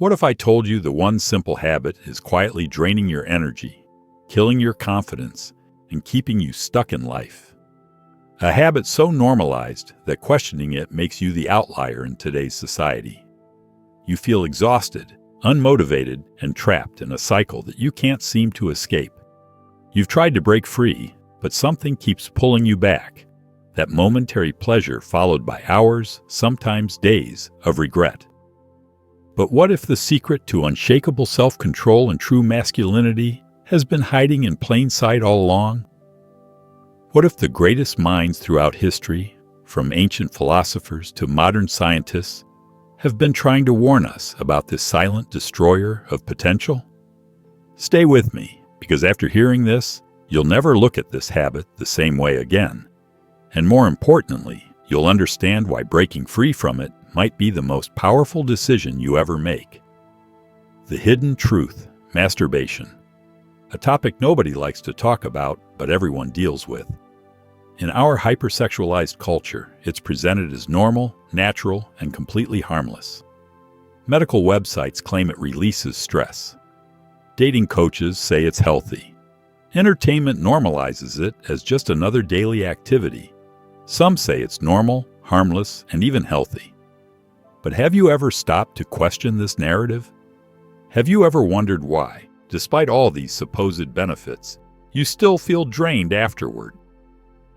What if I told you the one simple habit is quietly draining your energy, killing your confidence, and keeping you stuck in life? A habit so normalized that questioning it makes you the outlier in today's society. You feel exhausted, unmotivated, and trapped in a cycle that you can't seem to escape. You've tried to break free, but something keeps pulling you back. That momentary pleasure followed by hours, sometimes days, of regret. But what if the secret to unshakable self-control and true masculinity has been hiding in plain sight all along? What if the greatest minds throughout history, from ancient philosophers to modern scientists, have been trying to warn us about this silent destroyer of potential? Stay with me, because after hearing this, you'll never look at this habit the same way again. And more importantly, you'll understand why breaking free from it might be the most powerful decision you ever make. The hidden truth, masturbation. A topic nobody likes to talk about, but everyone deals with. In our hypersexualized culture, it's presented as normal, natural, and completely harmless. Medical websites claim it releases stress. Dating coaches say it's healthy. Entertainment normalizes it as just another daily activity. Some say it's normal, harmless, and even healthy. But have you ever stopped to question this narrative? Have you ever wondered why, despite all these supposed benefits, you still feel drained afterward?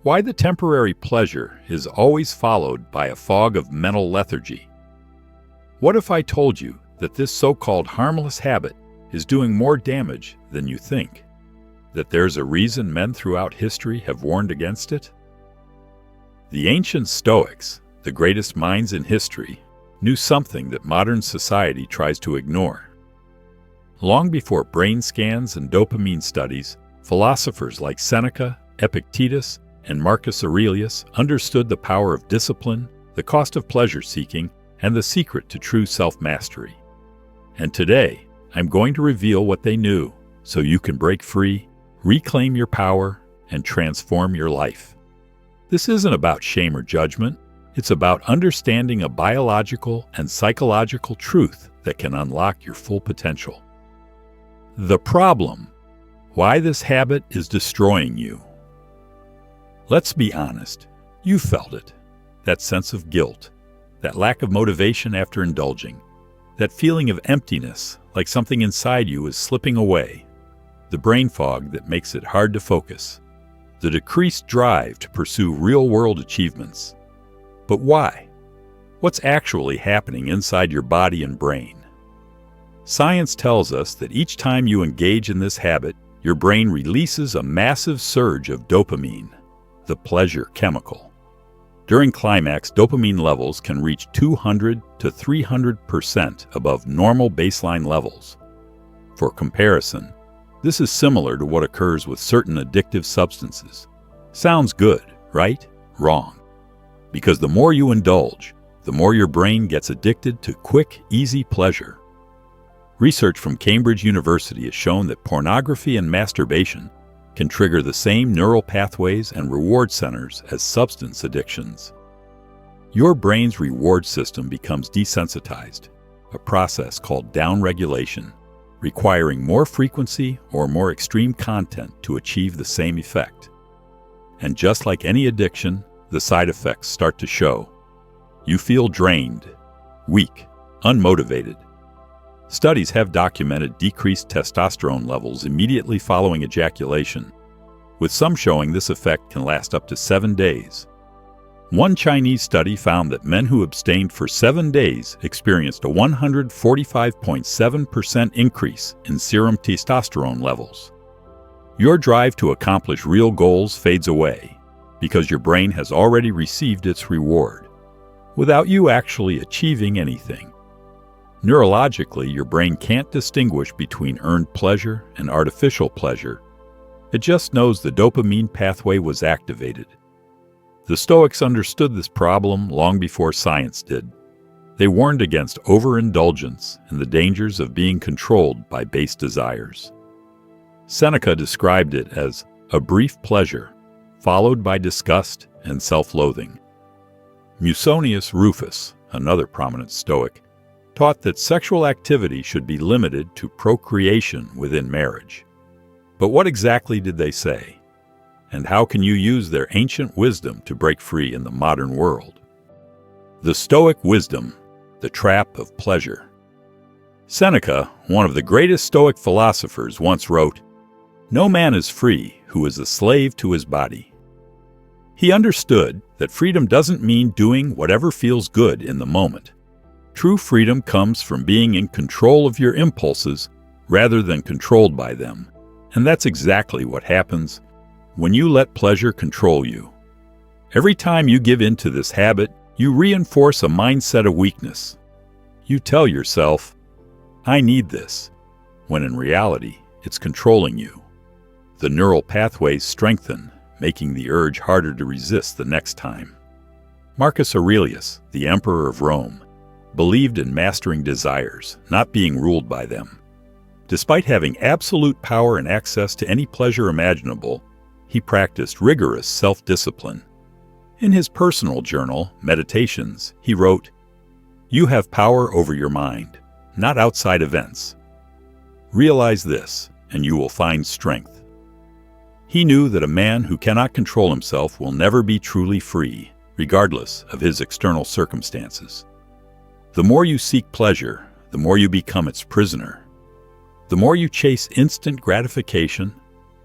Why the temporary pleasure is always followed by a fog of mental lethargy? What if I told you that this so-called harmless habit is doing more damage than you think? That there's a reason men throughout history have warned against it? The ancient Stoics, the greatest minds in history, knew something that modern society tries to ignore. Long before brain scans and dopamine studies, philosophers like Seneca, Epictetus, and Marcus Aurelius understood the power of discipline, the cost of pleasure-seeking, and the secret to true self-mastery. And today, I'm going to reveal what they knew so you can break free, reclaim your power, and transform your life. This isn't about shame or judgment. It's about understanding a biological and psychological truth that can unlock your full potential. The problem: why this habit is destroying you. Let's be honest, you felt it. That sense of guilt, that lack of motivation after indulging, that feeling of emptiness, like something inside you is slipping away, the brain fog that makes it hard to focus, the decreased drive to pursue real-world achievements. But why? What's actually happening inside your body and brain? Science tells us that each time you engage in this habit, your brain releases a massive surge of dopamine, the pleasure chemical. During climax, dopamine levels can reach 200 to 300% above normal baseline levels. For comparison, this is similar to what occurs with certain addictive substances. Sounds good, right? Wrong. Because the more you indulge, the more your brain gets addicted to quick, easy pleasure. Research from Cambridge University has shown that pornography and masturbation can trigger the same neural pathways and reward centers as substance addictions. Your brain's reward system becomes desensitized, a process called downregulation, requiring more frequency or more extreme content to achieve the same effect. And just like any addiction, the side effects start to show. You feel drained, weak, unmotivated. Studies have documented decreased testosterone levels immediately following ejaculation, with some showing this effect can last up to 7 days. One Chinese study found that men who abstained for 7 days experienced a 145.7% increase in serum testosterone levels. Your drive to accomplish real goals fades away because your brain has already received its reward, without you actually achieving anything. Neurologically, your brain can't distinguish between earned pleasure and artificial pleasure. It just knows the dopamine pathway was activated. The Stoics understood this problem long before science did. They warned against overindulgence and the dangers of being controlled by base desires. Seneca described it as a brief pleasure, followed by disgust and self-loathing. Musonius Rufus, another prominent Stoic, taught that sexual activity should be limited to procreation within marriage. But what exactly did they say? And how can you use their ancient wisdom to break free in the modern world? The Stoic wisdom, the trap of pleasure. Seneca, one of the greatest Stoic philosophers, once wrote, "No man is free who is a slave to his body." He understood that freedom doesn't mean doing whatever feels good in the moment. True freedom comes from being in control of your impulses rather than controlled by them. And that's exactly what happens when you let pleasure control you. Every time you give in to this habit, you reinforce a mindset of weakness. You tell yourself, "I need this," when in reality, it's controlling you. The neural pathways strengthen, making the urge harder to resist the next time. Marcus Aurelius, the emperor of Rome, believed in mastering desires, not being ruled by them. Despite having absolute power and access to any pleasure imaginable, he practiced rigorous self-discipline. In his personal journal, Meditations, he wrote, "You have power over your mind, not outside events. Realize this, and you will find strength." He knew that a man who cannot control himself will never be truly free, regardless of his external circumstances. The more you seek pleasure, the more you become its prisoner. The more you chase instant gratification,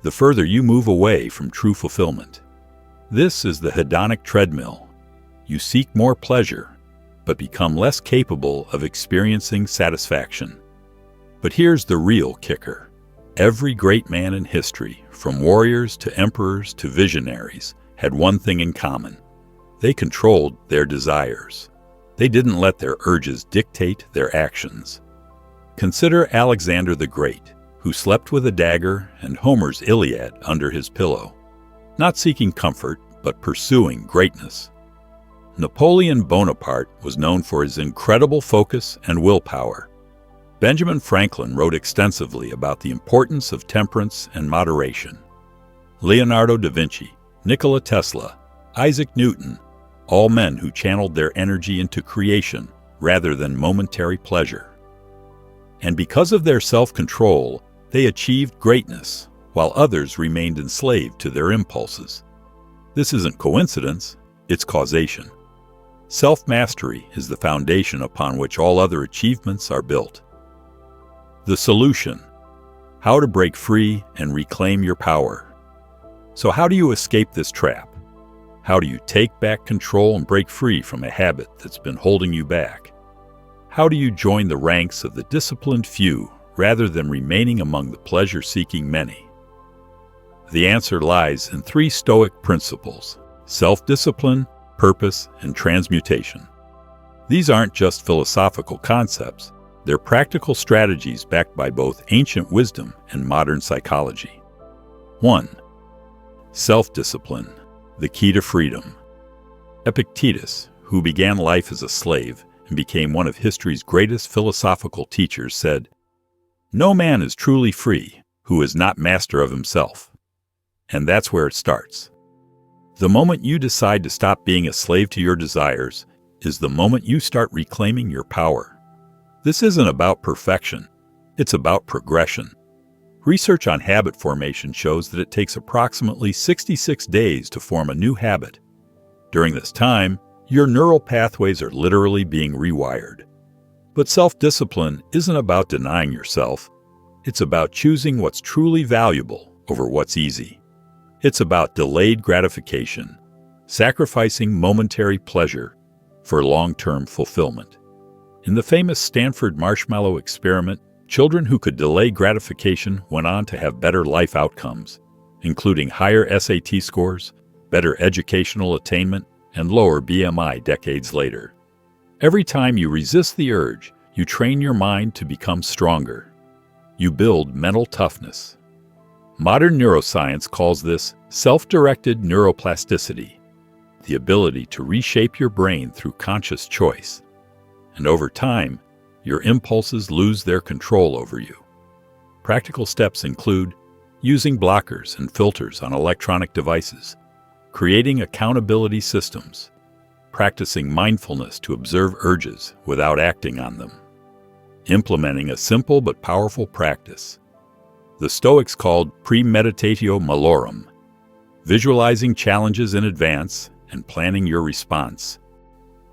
the further you move away from true fulfillment. This is the hedonic treadmill. You seek more pleasure, but become less capable of experiencing satisfaction. But here's the real kicker. Every great man in history, from warriors to emperors to visionaries, had one thing in common. They controlled their desires. They didn't let their urges dictate their actions. Consider Alexander the Great, who slept with a dagger and Homer's Iliad under his pillow, not seeking comfort, but pursuing greatness. Napoleon Bonaparte was known for his incredible focus and willpower. Benjamin Franklin wrote extensively about the importance of temperance and moderation. Leonardo da Vinci, Nikola Tesla, Isaac Newton, all men who channeled their energy into creation rather than momentary pleasure. And because of their self-control, they achieved greatness, while others remained enslaved to their impulses. This isn't coincidence, it's causation. Self-mastery is the foundation upon which all other achievements are built. The solution: how to break free and reclaim your power. So how do you escape this trap? How do you take back control and break free from a habit that's been holding you back? How do you join the ranks of the disciplined few rather than remaining among the pleasure-seeking many? The answer lies in 3 Stoic principles: self-discipline, purpose, and transmutation. These aren't just philosophical concepts, they're practical strategies backed by both ancient wisdom and modern psychology. 1. Self-discipline, the key to freedom. Epictetus, who began life as a slave and became one of history's greatest philosophical teachers, said, "No man is truly free who is not master of himself." And that's where it starts. The moment you decide to stop being a slave to your desires is the moment you start reclaiming your power. This isn't about perfection, it's about progression. Research on habit formation shows that it takes approximately 66 days to form a new habit. During this time, your neural pathways are literally being rewired. But self-discipline isn't about denying yourself. It's about choosing what's truly valuable over what's easy. It's about delayed gratification, sacrificing momentary pleasure for long-term fulfillment. In the famous Stanford marshmallow experiment, children who could delay gratification went on to have better life outcomes, including higher SAT scores, better educational attainment, and lower BMI decades later. Every time you resist the urge, you train your mind to become stronger. You build mental toughness. Modern neuroscience calls this self-directed neuroplasticity, the ability to reshape your brain through conscious choice. And over time, your impulses lose their control over you. Practical steps include using blockers and filters on electronic devices, creating accountability systems, practicing mindfulness to observe urges without acting on them, implementing a simple but powerful practice. The Stoics called premeditatio malorum, visualizing challenges in advance and planning your response.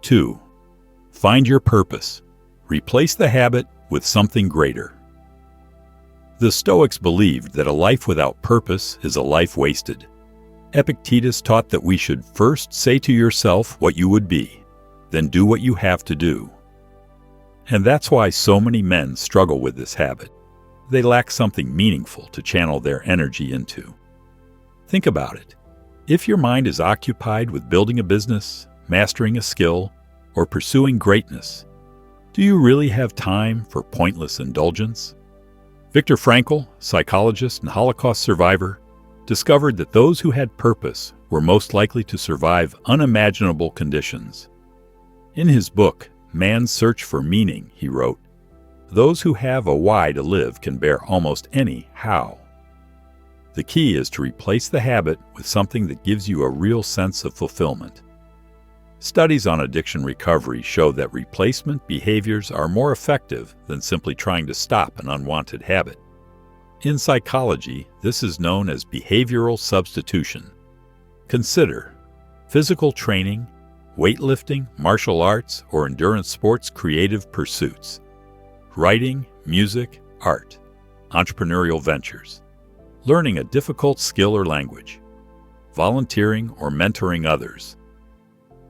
2. Find your purpose. Replace the habit with something greater. The Stoics believed that a life without purpose is a life wasted. Epictetus taught that we should first say to yourself what you would be, then do what you have to do. And that's why so many men struggle with this habit. They lack something meaningful to channel their energy into. Think about it. If your mind is occupied with building a business, mastering a skill, or pursuing greatness, do you really have time for pointless indulgence? Viktor Frankl, psychologist and Holocaust survivor, discovered that those who had purpose were most likely to survive unimaginable conditions. In his book, Man's Search for Meaning, he wrote, "Those who have a why to live can bear almost any how." The key is to replace the habit with something that gives you a real sense of fulfillment. Studies on addiction recovery show that replacement behaviors are more effective than simply trying to stop an unwanted habit. In psychology, this is known as behavioral substitution. Consider physical training, weightlifting, martial arts, or endurance sports creative pursuits, writing, music, art, entrepreneurial ventures, learning a difficult skill or language, volunteering or mentoring others.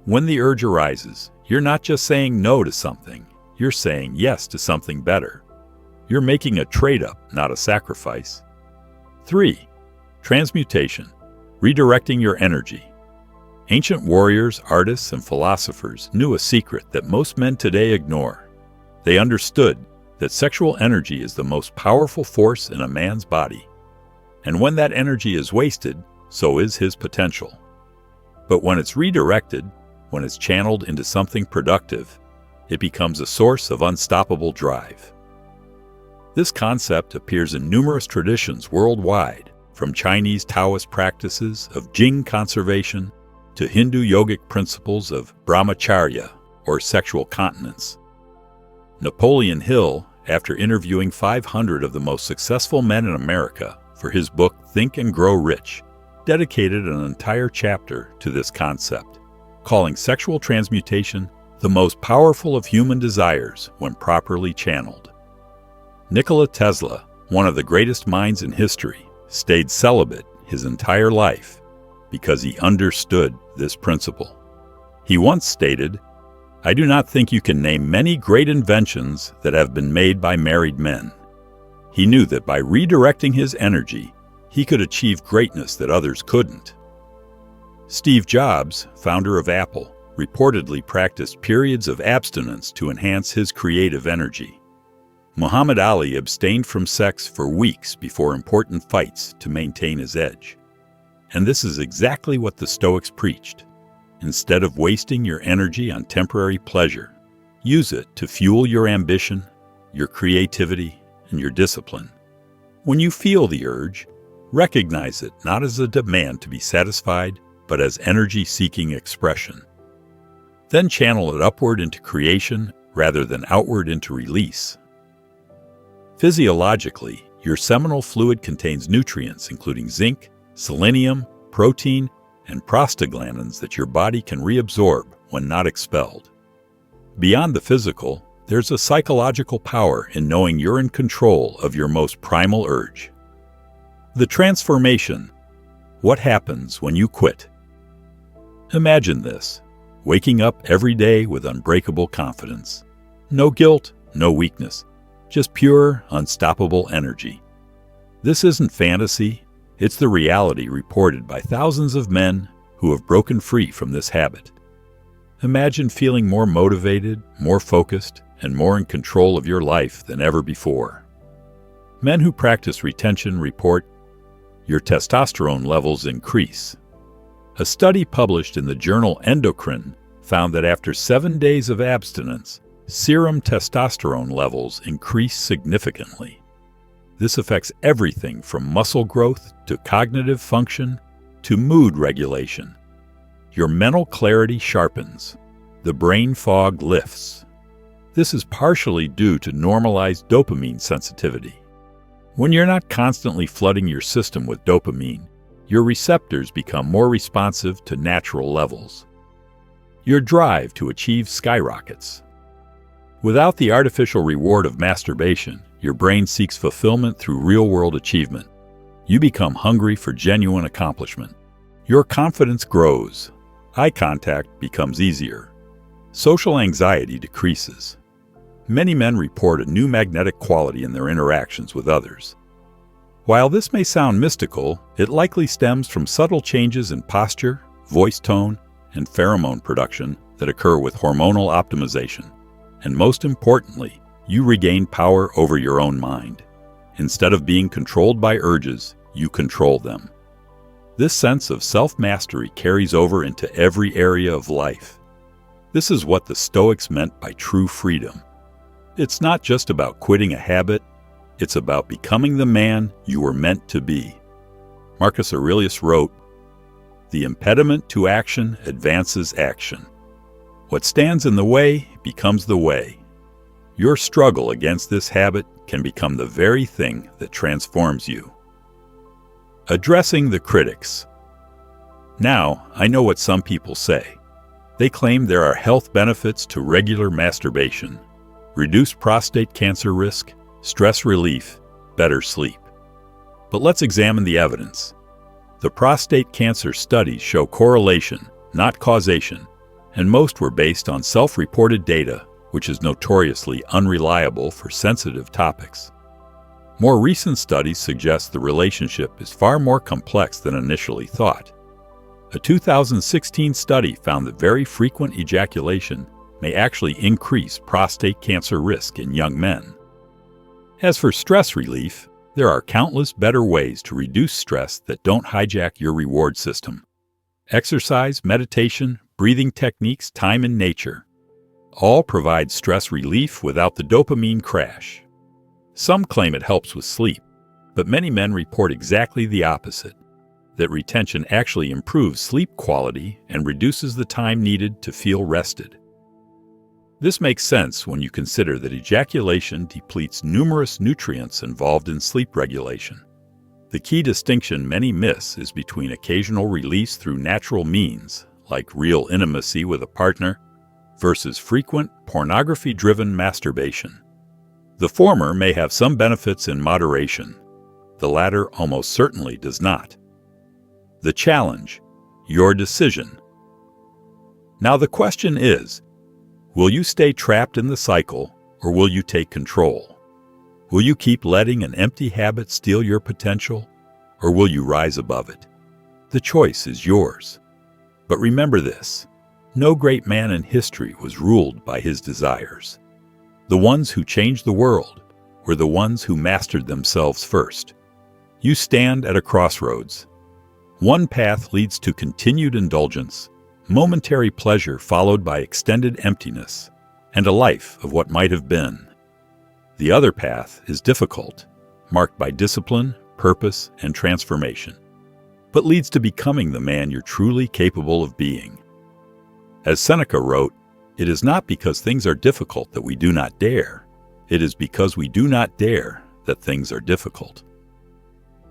When the urge arises, you're not just saying no to something, you're saying yes to something better. You're making a trade-up, not a sacrifice. 3. Transmutation, redirecting your energy. Ancient warriors, artists, and philosophers knew a secret that most men today ignore. They understood that sexual energy is the most powerful force in a man's body. And when that energy is wasted, so is his potential. But when it's redirected, when it's channeled into something productive, it becomes a source of unstoppable drive. This concept appears in numerous traditions worldwide, from Chinese Taoist practices of Jing conservation to Hindu yogic principles of brahmacharya, or sexual continence. Napoleon Hill, after interviewing 500 of the most successful men in America for his book Think and Grow Rich, dedicated an entire chapter to this concept, calling sexual transmutation the most powerful of human desires when properly channeled. Nikola Tesla, one of the greatest minds in history, stayed celibate his entire life because he understood this principle. He once stated, "I do not think you can name many great inventions that have been made by married men." He knew that by redirecting his energy, he could achieve greatness that others couldn't. Steve Jobs, founder of Apple, reportedly practiced periods of abstinence to enhance his creative energy. Muhammad Ali abstained from sex for weeks before important fights to maintain his edge. And this is exactly what the Stoics preached. Instead of wasting your energy on temporary pleasure, use it to fuel your ambition, your creativity, and your discipline. When you feel the urge, recognize it not as a demand to be satisfied, but as energy-seeking expression. Then channel it upward into creation rather than outward into release. Physiologically, your seminal fluid contains nutrients including zinc, selenium, protein, and prostaglandins that your body can reabsorb when not expelled. Beyond the physical, there's a psychological power in knowing you're in control of your most primal urge. The transformation. What happens when you quit? Imagine this, waking up every day with unbreakable confidence. No guilt, no weakness, just pure, unstoppable energy. This isn't fantasy, it's the reality reported by thousands of men who have broken free from this habit. Imagine feeling more motivated, more focused, and more in control of your life than ever before. Men who practice retention report your testosterone levels increase. A study published in the journal Endocrine found that after 7 days of abstinence, serum testosterone levels increase significantly. This affects everything from muscle growth to cognitive function to mood regulation. Your mental clarity sharpens. The brain fog lifts. This is partially due to normalized dopamine sensitivity. When you're not constantly flooding your system with dopamine, your receptors become more responsive to natural levels. Your drive to achieve skyrockets. Without the artificial reward of masturbation, your brain seeks fulfillment through real-world achievement. You become hungry for genuine accomplishment. Your confidence grows. Eye contact becomes easier. Social anxiety decreases. Many men report a new magnetic quality in their interactions with others. While this may sound mystical, it likely stems from subtle changes in posture, voice tone, and pheromone production that occur with hormonal optimization. And most importantly, you regain power over your own mind. Instead of being controlled by urges, you control them. This sense of self-mastery carries over into every area of life. This is what the Stoics meant by true freedom. It's not just about quitting a habit, it's about becoming the man you were meant to be. Marcus Aurelius wrote, "The impediment to action advances action. What stands in the way becomes the way." Your struggle against this habit can become the very thing that transforms you. Addressing the critics. Now, I know what some people say. They claim there are health benefits to regular masturbation: reduced prostate cancer risk, stress relief, better sleep. But let's examine the evidence. The prostate cancer studies show correlation, not causation, and most were based on self-reported data, which is notoriously unreliable for sensitive topics. More recent studies suggest the relationship is far more complex than initially thought. A 2016 study found that very frequent ejaculation may actually increase prostate cancer risk in young men. As for stress relief, there are countless better ways to reduce stress that don't hijack your reward system. Exercise, meditation, breathing techniques, time in nature all provide stress relief without the dopamine crash. Some claim it helps with sleep, but many men report exactly the opposite, that retention actually improves sleep quality and reduces the time needed to feel rested. This makes sense when you consider that ejaculation depletes numerous nutrients involved in sleep regulation. The key distinction many miss is between occasional release through natural means, like real intimacy with a partner, versus frequent, pornography-driven masturbation. The former may have some benefits in moderation. The latter almost certainly does not. The challenge: your decision. Now the question is, will you stay trapped in the cycle, or will you take control? Will you keep letting an empty habit steal your potential, or will you rise above it? The choice is yours. But remember this: no great man in history was ruled by his desires. The ones who changed the world were the ones who mastered themselves first. You stand at a crossroads. One path leads to continued indulgence, momentary pleasure followed by extended emptiness, and a life of what might have been. The other path is difficult, marked by discipline, purpose, and transformation, but leads to becoming the man you're truly capable of being. As Seneca wrote, "It is not because things are difficult that we do not dare. It is because we do not dare that things are difficult."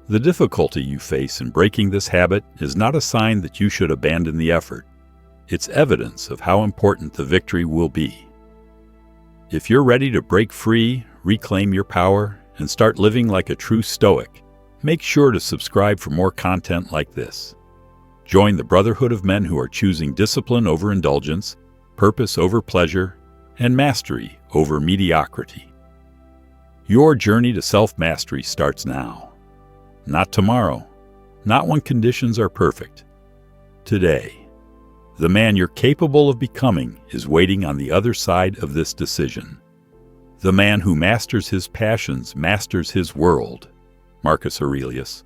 The difficulty you face in breaking this habit is not a sign that you should abandon the effort. It's evidence of how important the victory will be. If you're ready to break free, reclaim your power, and start living like a true Stoic, make sure to subscribe for more content like this. Join the brotherhood of men who are choosing discipline over indulgence, purpose over pleasure, and mastery over mediocrity. Your journey to self-mastery starts now. Not tomorrow, not when conditions are perfect. Today. The man you're capable of becoming is waiting on the other side of this decision. The man who masters his passions masters his world. Marcus Aurelius.